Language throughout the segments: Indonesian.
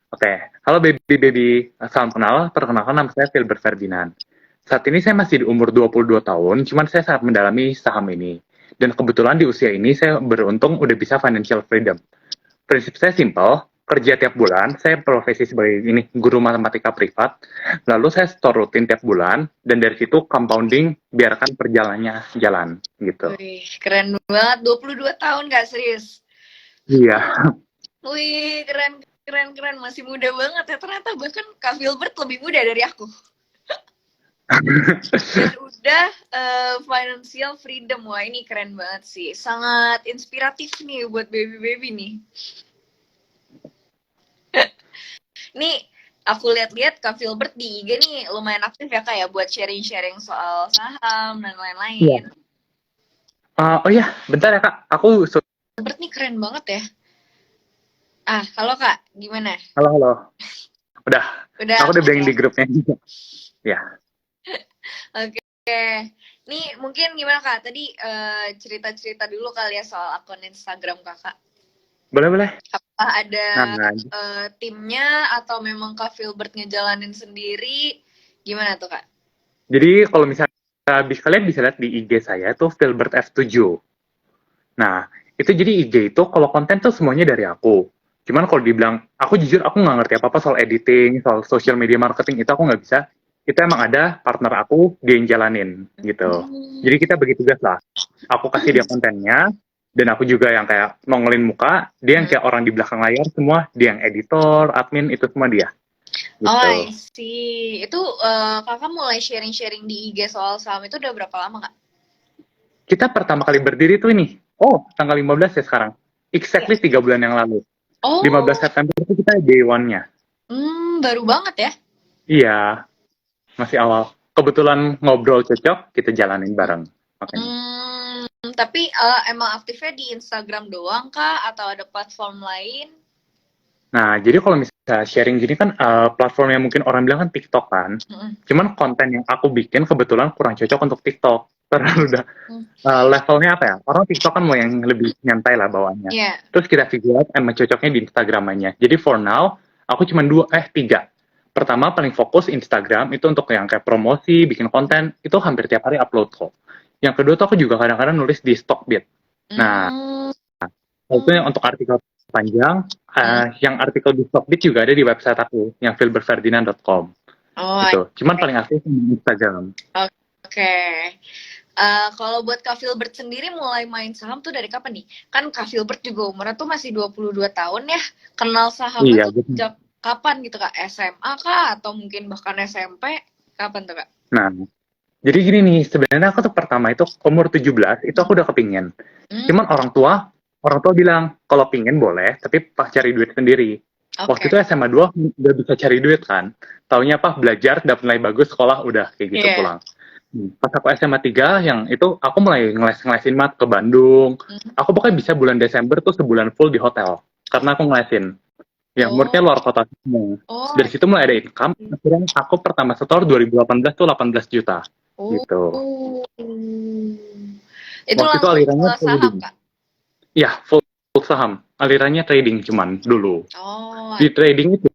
Oke, halo baby. Salam kenal, perkenalkan nama saya Filbert Ferdinand. Saat ini saya masih di umur 22 tahun, cuman saya sangat mendalami saham ini. Dan kebetulan di usia ini saya beruntung udah bisa financial freedom. Prinsip saya simple, kerja tiap bulan, saya profesi sebagai ini guru matematika privat, lalu saya store rutin tiap bulan, dan dari situ compounding, biarkan perjalanannya jalan, gitu. Wih, keren banget. 22 tahun gak serius? Iya. Wih, keren. Masih muda banget ya. Ternyata bahkan Kak Filbert lebih muda dari aku. Dan udah financial freedom. Wah, ini keren banget sih. Sangat inspiratif nih buat baby-baby nih. Nih, aku lihat-lihat Kak Filbert di IG nih lumayan aktif ya Kak ya buat sharing-sharing soal saham dan lain-lain. Iya. Oh iya, bentar ya Kak. Aku Filbert nih keren banget ya. Halo Kak, gimana? halo. Udah. Aku udah bilang ya? di grupnya. Ya. Oke. Nih mungkin gimana Kak? Tadi cerita-cerita dulu kali ya soal akun Instagram Kakak. Boleh. Apakah ada Nah, timnya atau memang Kak Filbert ngejalanin sendiri? Gimana tuh Kak? jadi kalau misalnya kalian bisa lihat di IG saya tuh Filbert F7. Nah, itu jadi IG itu kalau konten tuh semuanya dari aku. Cuman kalau dibilang, aku jujur aku nggak ngerti apa-apa soal editing, soal social media marketing, itu aku nggak bisa. Itu emang ada partner aku, dia yang jalanin, gitu. Jadi kita bagi tugas lah. Aku kasih dia kontennya, dan aku juga yang kayak nongolin muka, dia yang kayak orang di belakang layar semua, dia yang editor, admin, itu semua dia. Gitu. Oh, I see. Itu Kakak mulai sharing-sharing di IG soal saham itu udah berapa lama Kak? Kita pertama kali berdiri tuh ini, tanggal 15 ya sekarang. Exactly 3 bulan yang lalu. Oh. 15 September itu kita day one-nya. Baru banget ya? Iya, masih awal. Kebetulan ngobrol cocok, kita jalanin bareng. Tapi emang aktifnya di Instagram doang kah? Atau ada platform lain? Nah, jadi kalau misalnya sharing gini kan platform yang mungkin orang bilang kan TikTok kan. Cuman konten yang aku bikin kebetulan kurang cocok untuk TikTok. Terlalu udah levelnya apa ya? Orang TikTok kan mau yang lebih nyantai lah bawaannya. Yeah. Terus kita figure out emang cocoknya di Instagram-nya. Jadi for now, aku cuma 3. Pertama paling fokus Instagram itu untuk yang kayak promosi, bikin konten, itu hampir tiap hari upload kok. Yang kedua tuh aku juga kadang-kadang nulis di Stockbit. Nah, itu yang untuk artikel panjang, yang artikel di Stockbit juga ada di website aku, yang filbertferdinand.com. Gitu. Cuman paling aktif di Instagram. Oke. Kalau buat Kak Filbert sendiri mulai main saham tuh dari kapan nih? Kan Kak Filbert juga umurnya tuh masih 22 tahun ya. Kenal saham Iya, tuh sejak kapan gitu Kak? SMA kah? Atau mungkin bahkan SMP? Kapan tuh Kak? Nah, jadi gini nih, sebenarnya aku tuh pertama itu umur 17, itu aku udah kepingin. Cuman orang tua bilang, kalau pingin boleh, tapi pas cari duit sendiri. Waktu itu SMA 2 udah bisa cari duit kan. Taunya apa? Belajar, dapet nilai bagus, sekolah, udah kayak gitu pulang. Pas aku SMA 3, yang itu aku mulai ngeles-ngelesin mat ke Bandung. Aku pokoknya bisa bulan Desember tuh sebulan full di hotel. Karena aku ngelesin. Yang muridnya luar kota semua. Dari situ mulai ada income. Akhirnya aku pertama setor 2018 tuh 18 juta. Gitu. Itu waktu itu alirannya saham, Kak? Iya, full saham. Alirannya trading cuman dulu. Di trading itu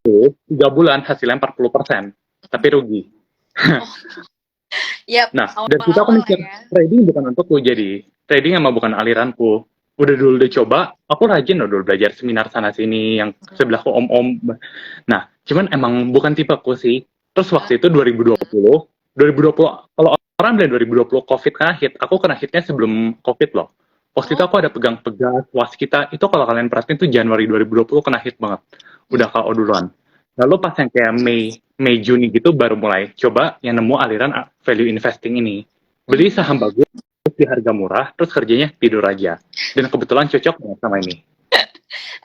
3 bulan hasilnya 40%. Tapi rugi. Nah, dari situ aku mikir, trading bukan untukku jadi. Trading emang bukan aliranku. Udah coba, aku rajin dulu belajar seminar sana-sini, yang sebelahku om-om. Nah, cuman emang bukan tipeku sih. Terus waktu itu 2020, kalau orang bilang 2020 COVID kena hit, aku kena hitnya sebelum COVID loh. Waktu itu aku ada pegang pegas, waskita, itu kalau kalian perhatiin tuh Januari 2020 kena hit banget. Udah KO duluan. Lalu pas yang kayak Mei Juni gitu baru mulai coba yang nemu aliran value investing ini. Beli saham bagus di harga murah, terus kerjanya tidur aja. Dan kebetulan cocok banget sama ini.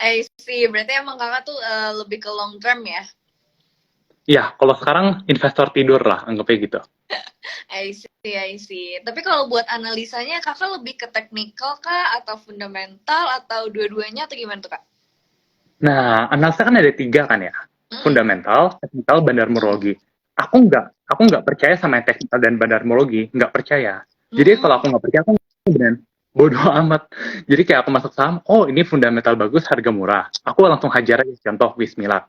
I see, berarti emang kakak tuh lebih ke long term ya? Iya, kalau sekarang investor tidur lah, anggapnya gitu. I see. Tapi kalau buat analisanya kakak lebih ke technical kah? Atau fundamental? Atau dua-duanya atau gimana tuh kak? Nah, analisa kan ada 3 kan ya? Fundamental, teknikal, bandarmologi. Aku nggak percaya sama yang teknikal dan bandarmologi, nggak percaya. Jadi kalau aku nggak percaya, aku beneran bodoh amat. Jadi kayak aku masuk saham, ini fundamental bagus, harga murah. Aku langsung hajar aja, contoh Wismilak.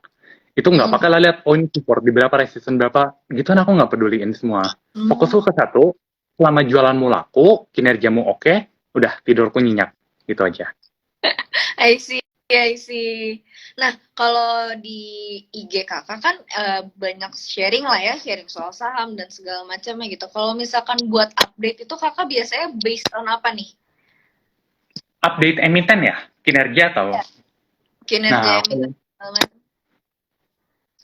Itu nggak pakai lah lihat, oh ini support di berapa, resisten berapa, gitu kan aku nggak peduliin semua. Fokusku ke satu, selama jualanmu laku, kinerjamu oke, udah tidurku nyenyak, gitu aja. I see, I see. Nah, kalau di IG kakak kan banyak sharing lah ya, sharing soal saham dan segala macamnya gitu. Kalau misalkan buat update itu kakak biasanya based on apa nih? Update emiten ya, kinerja atau? Ya, kinerja Nah, emiten segala macam.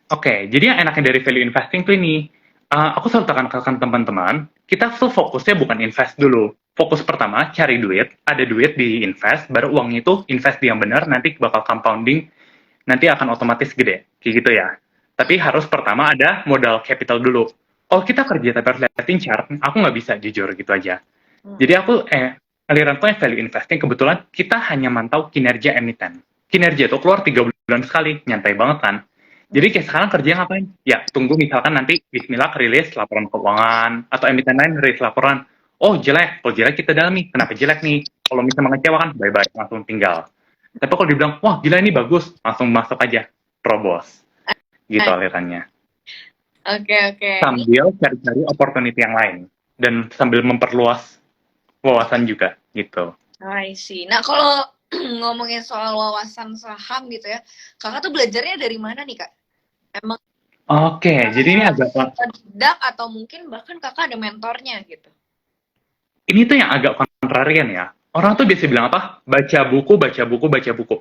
Oke, jadi yang enaknya dari value investing tuh ini, aku selalu tekankan teman-teman, kita tuh fokusnya bukan invest dulu. Fokus pertama, cari duit, ada duit di invest, baru uang itu invest di yang benar, nanti bakal compounding, nanti akan otomatis gede, kayak gitu ya. Tapi harus pertama ada modal capital dulu. Kalau kita kerja tapi harus liatin chart, aku nggak bisa jujur gitu aja. Jadi aku, aliranku yang value investing, kebetulan kita hanya mantau kinerja emiten. Kinerja itu keluar 3 bulan sekali, nyantai banget kan. Jadi kayak sekarang kerja ngapain? Ya, tunggu misalkan nanti Bismillah rilis laporan keuangan, atau emiten lain rilis laporan, oh jelek, kalau jelek kita dalami, kenapa jelek nih? Kalau misalnya mengecewakan, bye-bye, langsung tinggal. Tapi kalau dibilang, wah gila ini bagus, langsung masuk aja, terobos. Gitu alirannya. Oke. Sambil cari-cari opportunity yang lain. Dan sambil memperluas wawasan juga, gitu. I see. Nah, kalau ngomongin soal wawasan saham gitu ya, kakak tuh belajarnya dari mana nih, Kak? Emang Oke, jadi ini agak otodidak atau mungkin bahkan kakak ada mentornya gitu? ini tuh yang agak kontrarian ya. Orang tuh biasa bilang apa? Baca buku, baca buku, baca buku.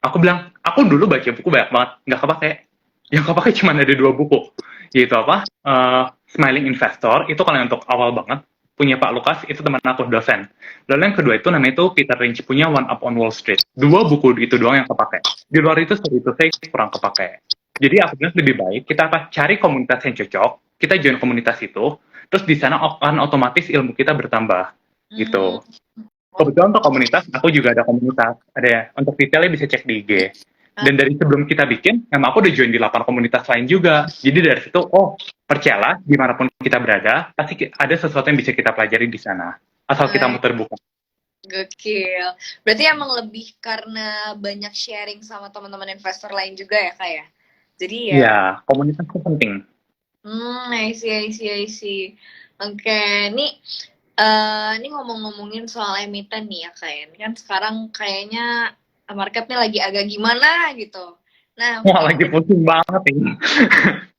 Aku bilang, aku dulu baca buku banyak banget, nggak kepake. Yang kepake cuma ada 2 buku. Yaitu apa? Smiling Investor, itu kalau yang untuk awal banget. Punya Pak Lukas, itu teman aku, dosen. Lalu yang kedua itu namanya itu Peter Lynch, punya One Up on Wall Street. 2 buku itu doang yang kepake. Di luar itu, saya kurang kepake. Jadi aku bilang lebih baik, kita apa? Cari komunitas yang cocok, kita join komunitas itu, terus di sana akan otomatis ilmu kita bertambah gitu. Kebetulan untuk komunitas, aku juga ada komunitas. Ada ya, untuk detailnya bisa cek di IG. Dan dari sebelum kita bikin, emang aku udah join di 8 komunitas lain juga. Jadi dari situ, oh percayalah, dimanapun kita berada, pasti ada sesuatu yang bisa kita pelajari di sana. Asal kita mau terbuka. Gokil. Berarti emang lebih karena banyak sharing sama teman-teman investor lain juga ya, Kak ya? Jadi ya. Iya, komunitas itu penting. I see. Oke, ini ngomongin soal emiten nih ya, Kak ya. Ini kan sekarang kayaknya marketnya lagi agak gimana gitu. Nah, wah lagi pusing banget ini.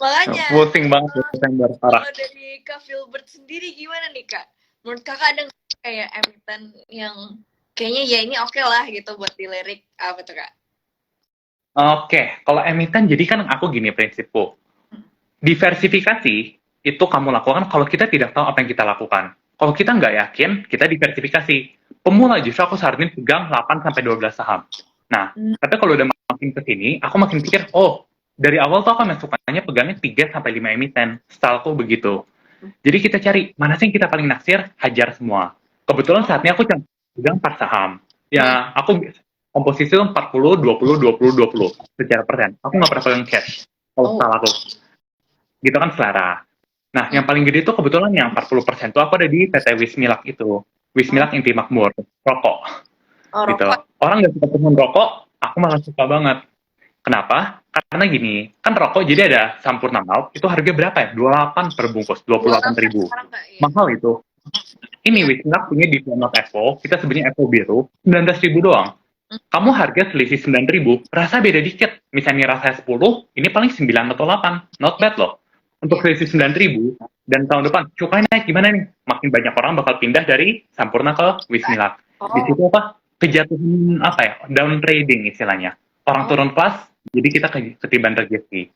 Makanya. Pusing banget Desember, parah. Kalau dari Kak Filbert sendiri gimana nih, Kak? Menurut Kakak ada kayak emiten yang kayaknya ya ini oke lah gitu buat dilirik, apa tuh, Kak? Oke, kalau emiten jadi kan aku gini prinsipku. Diversifikasi itu kamu lakukan kalau kita tidak tahu apa yang kita lakukan. Kalau kita nggak yakin, kita diversifikasi. Pemula justru aku saranin pegang 8-12 saham. Nah, tapi kalau udah makin ke sini, aku makin pikir, oh, dari awal tuh aku sukanya pegangnya 3-5 emiten. Styleku begitu. Jadi kita cari, mana sih yang kita paling naksir, hajar semua. Kebetulan saat ini aku pegang 4 saham. Ya, aku komposisi itu 40, 20 secara persen. Aku nggak pernah pegang cash. Kalau style aku. Gitu kan selera. Nah, yang paling gede itu kebetulan yang 40% tuh aku ada di PT Wismilak itu. Wismilak Inti Makmur, rokok. Gitu. Orang nggak suka pesan rokok, aku malah suka banget. Kenapa? Karena gini, kan rokok jadi ada Sampurna Malt, itu harga berapa ya? 28 per bungkus, 28.000. Mahal itu. Ini Wismilak punya di Not Evo, kita sebenarnya Evo biru, 19.000 doang. Kamu harga selisih 9.000, rasa beda dikit. Misalnya rasa 10, ini paling 9 atau 8. Not bad loh. Untuk selisih 9.000, dan tahun depan, cukai naik gimana nih? Makin banyak orang bakal pindah dari Sampurna ke Wismilak. Di situ apa? Kejatuhan apa ya? Down trading istilahnya. Orang turun kelas, jadi kita ketiban rezeki.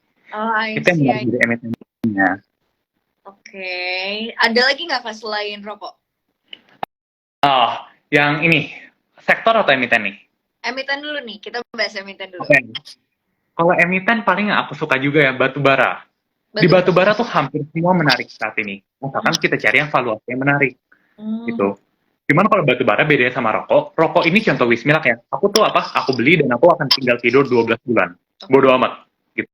Itu yang menarik dari emitennya. Oke. Ada lagi nggak Kak selain rokok? Yang ini, sektor atau emiten nih? Emiten dulu nih, kita bahas emiten dulu. Okay. Kalau emiten paling aku suka juga ya, batu bara. Di batu bara tuh hampir semua menarik saat ini. Misalkan kita cari yang valuasi yang menarik. Gitu. Cuman kalau batu bara bedanya sama rokok. Rokok ini contoh Wismilak ya. Aku tuh aku beli dan aku akan tinggal tidur 12 bulan. Bodo amat. Gitu.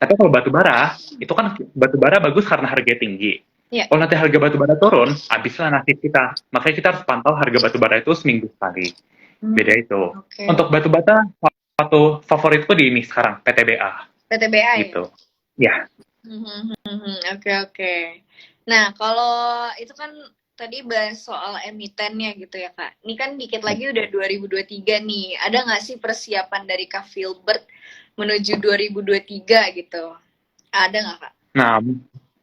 Tapi kalau batu bara, itu kan batu bara bagus karena harga tinggi. Kalau nanti harga batu bara turun, habislah nasib kita. Makanya kita harus pantau harga batu bara itu seminggu sekali. Beda itu. Untuk batu bata, satu favoritku di ini sekarang, PTBA. PTBA ya? gitu. Ya. Oke, oke. Nah, kalau itu kan tadi bahas soal emitennya gitu ya, Kak. Ini kan dikit lagi udah 2023 nih. Ada nggak sih persiapan dari Kak Filbert menuju 2023 gitu? Ada nggak, Kak? Nah,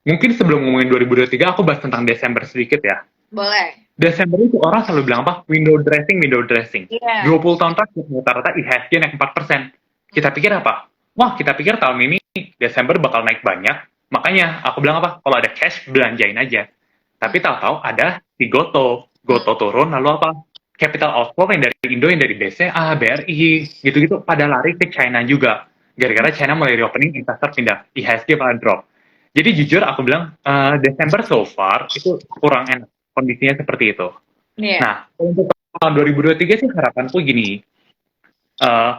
mungkin sebelum ngomongin 2023, aku bahas tentang Desember sedikit ya. Boleh. Desember itu orang selalu bilang apa? Window dressing, window dressing. Iya. 20 tahun terakhir rata-rata IHSG naik 4%. Kita pikir apa? Wah, kita pikir tahun ini Desember bakal naik banyak. Makanya aku bilang apa? Kalau ada cash, belanjain aja. Tapi tahu-tahu ada si Goto. Goto turun, lalu apa? Capital outflow yang dari Indo, yang dari BCA, BRI, gitu-gitu pada lari ke China juga. Gara-gara China mulai reopening, investor pindah. IHSG pada drop. Jadi jujur aku bilang, Desember so far itu kurang enak. Kondisinya seperti itu. Iya. Nah, untuk tahun 2023 sih harapanku gini.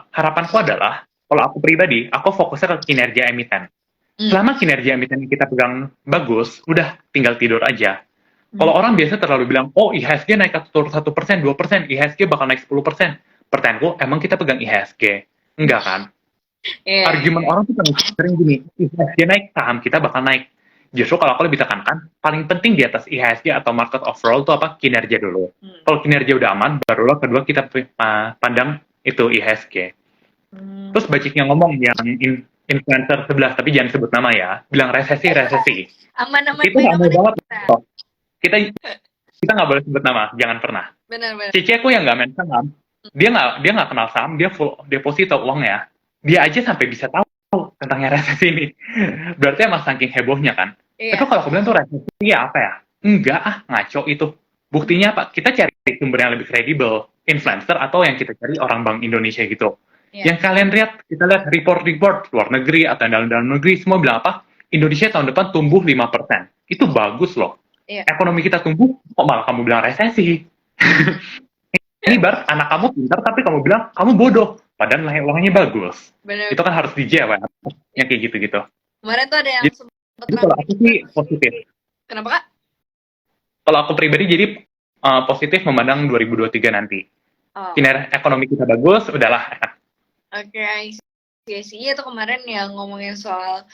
Harapanku adalah, kalau aku pribadi, aku fokusnya ke kinerja emiten. Selama kinerja emiten kita pegang bagus, udah tinggal tidur aja. Kalau orang biasa terlalu bilang, oh IHSG naik 1%, 2%, IHSG bakal naik 10%. Pertanyaanku, emang kita pegang IHSG? Enggak kan? Iya. Argumen orang tuh sering gini, IHSG naik, saham kita bakal naik. Justru kalau aku lebih tekankan, paling penting di atas IHSG atau market overall itu apa? Kinerja dulu. Kalau kinerja udah aman, barulah kedua kita pandang itu IHSG. Terus Baciknya ngomong yang influencer sebelah, tapi jangan sebut nama ya, bilang resesi. Aman-aman. Itu nggak mau banget. Kita nggak boleh sebut nama, jangan pernah. Benar-benar. Cici aku yang nggak main saham, dia nggak kenal saham, dia full deposito uangnya. Dia aja sampai bisa tahu tentang yang resesi ini. Berarti emang saking hebohnya kan. Iya. Tapi kalau aku bilang tuh resesi ya apa ya? Enggak ngaco itu. Buktinya apa? Kita cari sumber yang lebih kredibel, influencer atau yang kita cari orang Bank Indonesia gitu. Iya. Yang kalian lihat, kita lihat report luar negeri atau dalam negeri, semua bilang apa? Indonesia tahun depan tumbuh 5%. Itu bagus loh. Iya. Ekonomi kita tumbuh, kok malah kamu bilang resesi? Ini bar anak kamu pintar tapi kamu bilang kamu bodoh. Padahal uangnya bagus. Benar. Itu kan harus dijawab. Yang kayak gitu-gitu. Kemarin tuh ada yang jadi kalau aku sih positif. Kenapa, Kak? Kalau aku pribadi jadi positif memandang 2023 nanti. Kinerja ekonomi kita bagus, udahlah. Oke, sih itu kemarin yang ngomongin soal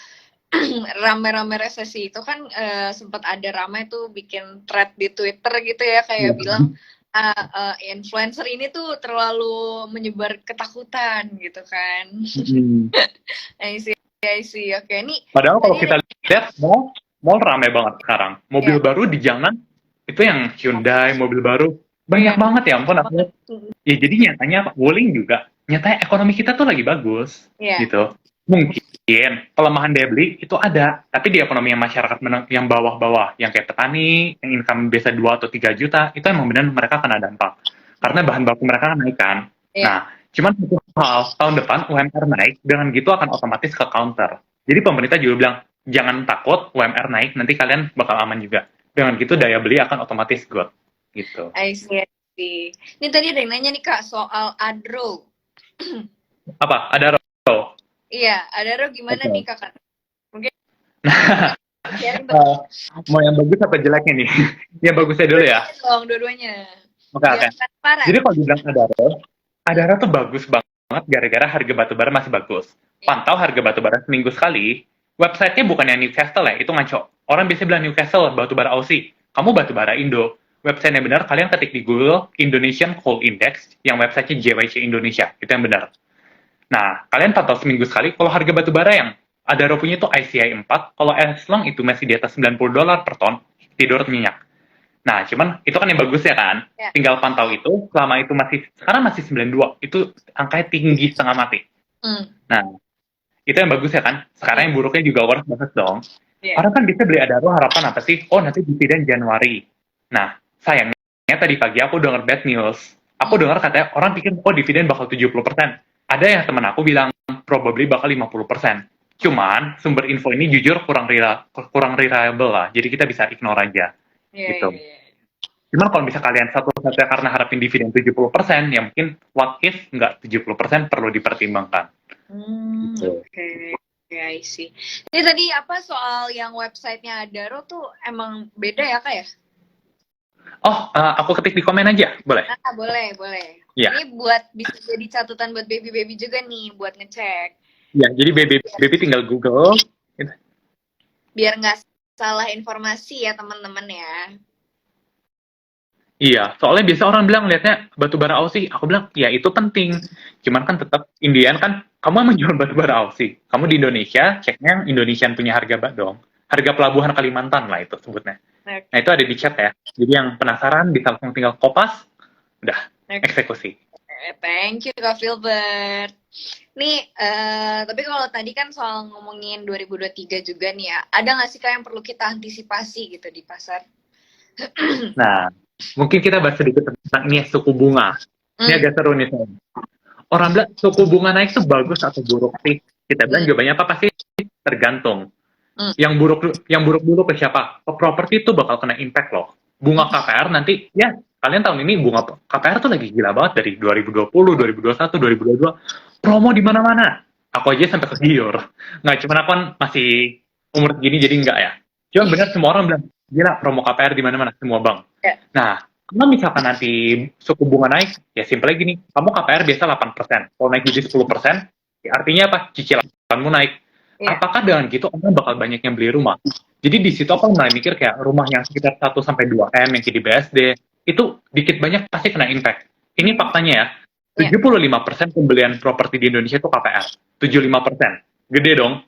rame-rame resesi itu kan sempat ada rame tuh bikin thread di Twitter gitu ya kayak bilang influencer ini tuh terlalu menyebar ketakutan gitu kan. I see. Oke, nih. Padahal kalau kita lihat mall rame banget sekarang. Mobil baru di jalan itu yang Hyundai, mobil baru banyak banget ya ampun aku. Ya jadi nyatanya Wuling juga nyatanya ekonomi kita tuh lagi bagus gitu. Mungkin pelemahan daya beli itu ada, tapi di ekonomi yang masyarakat yang bawah-bawah, yang kayak petani, yang income biasa 2 atau 3 juta, itu emang benar mereka kena dampak. Karena bahan baku mereka naik kan. Nah, cuman satu hal, tahun depan UMR naik, dengan gitu akan otomatis ke counter. Jadi pemerintah juga bilang, jangan takut UMR naik, nanti kalian bakal aman juga. Dengan gitu daya beli akan otomatis good. Gitu. I see. Ini tadi ada yang nanya nih Kak, soal Adro. Apa? Ada Adro? Iya, Adro gimana nih Kakak? Mungkin mau yang bagus apa jeleknya nih? Yang bagusnya dulu ya. Dua-duanya. Oke. Jadi kalau dibilang Adaro tuh bagus banget gara-gara harga batubara masih bagus. Pantau harga batubara seminggu sekali. Websitenya bukan yang Newcastle ya, itu ngaco. Orang biasa bilang Newcastle, batubara Aussie. Kamu batubara Indo. Websitenya benar, kalian ketik di Google Indonesian Coal Index, yang websitenya JYC Indonesia. Itu yang benar. Nah, kalian pantau seminggu sekali, kalau harga batubara yang Adaro punya itu ICI 4, kalau as long itu masih di atas $90 per ton, tidur nyenyak. Nah, cuman itu kan yang bagus ya kan? Tinggal pantau itu, selama itu sekarang masih 92, itu angkanya tinggi setengah mati. Nah, itu yang bagus ya kan? Sekarang yang buruknya juga harus banget dong. Orang kan bisa beli Adaro harapan apa sih? Oh, nanti dividen Januari. Nah, sayangnya tadi pagi aku dengar bad news. Aku dengar katanya orang pikir, oh dividen bakal 70%. Ada yang teman aku bilang, probably bakal 50%. Cuman, sumber info ini jujur kurang reliable lah. Jadi kita bisa ignore aja. Gitu. Cuman kalau bisa kalian satu-satunya karena harapin dividen 70%, ya mungkin what if nggak 70% perlu dipertimbangkan. Oke, I see. Ini tadi apa soal yang websitenya Adaro tuh emang beda ya Kak ya? Oh, aku ketik di komen aja, boleh? Boleh. Ya. Ini bisa jadi catatan buat baby-baby juga nih, buat ngecek. Ya, jadi baby tinggal Google. Biar nggak salah informasi ya teman-teman ya. Iya, soalnya biasa orang bilang lihatnya batu bara Aussie. Aku bilang, ya itu penting. Cuman kan tetap Indian kan, kamu emang jual batu bara Aussie. Kamu di Indonesia, ceknya yang Indonesian punya harga dong. Harga pelabuhan Kalimantan lah itu sebutnya. Oke. Nah itu ada di chat ya. Jadi yang penasaran bisa langsung tinggal kopas, udah eksekusi. Thank you Kak Filbert. Nih, tapi kalau tadi kan soal ngomongin 2023 juga nih ya, ada nggak sih Kak yang perlu kita antisipasi gitu di pasar? Nah, mungkin kita bahas sedikit tentang ini suku bunga. Ini agak seru nih. Orang bilang suku bunga naik itu bagus atau buruk sih? Kita bilang jawabannya apa? Pasti tergantung. Yang buruk dulu ke siapa? Ke properti itu bakal kena impact loh. Bunga KPR nanti, ya kalian tahun ini bunga KPR tuh lagi gila banget dari 2020, 2021, 2022. Promo di mana-mana. Aku aja sampai kegiur. Nggak, cuman aku kan masih umur segini jadi enggak ya. Cuma benar semua orang bilang, gila promo KPR di mana-mana, semua bank. Nah, kalau misalkan nanti suku bunga naik, ya simpelnya gini, kamu KPR biasa 8%. Kalau naik jadi 10%, ya artinya apa? Cicilanmu naik. Apakah dengan gitu orang bakal banyak yang beli rumah? Jadi di situ aku mulai mikir kayak rumah yang sekitar 1-2 M yang di BSD, itu dikit banyak pasti kena impact. Ini faktanya ya, 75% pembelian properti di Indonesia itu KPR. 75%. Gede dong.